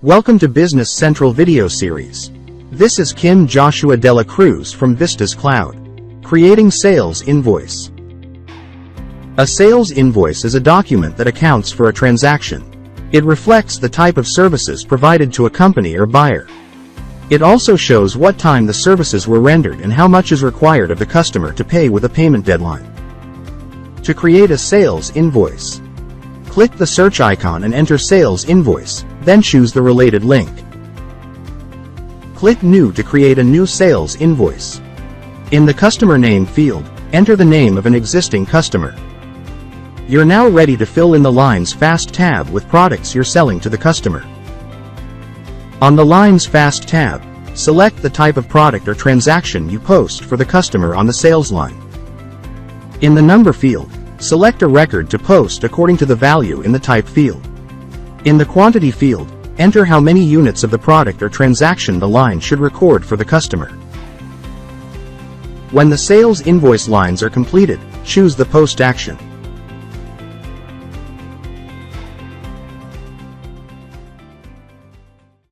Welcome to Business Central video series. This is Kim Joshua Dela Cruz from Vistas Cloud. Creating Sales Invoice. A sales invoice is a document that accounts for a transaction. It reflects the type of services provided to a company or buyer. It also shows what time the services were rendered and how much is required of the customer to pay with a payment deadline. To create a sales invoice, click the search icon and enter Sales Invoice, then choose the related link. Click New to create a new sales invoice. In the Customer Name field, enter the name of an existing customer. You're now ready to fill in the Lines Fast tab with products you're selling to the customer. On the Lines Fast tab, select the type of product or transaction you post for the customer on the sales line. In the Number field, select a record to post according to the value in the Type field. In the Quantity field, enter how many units of the product or transaction the line should record for the customer. When the sales invoice lines are completed, choose the Post action.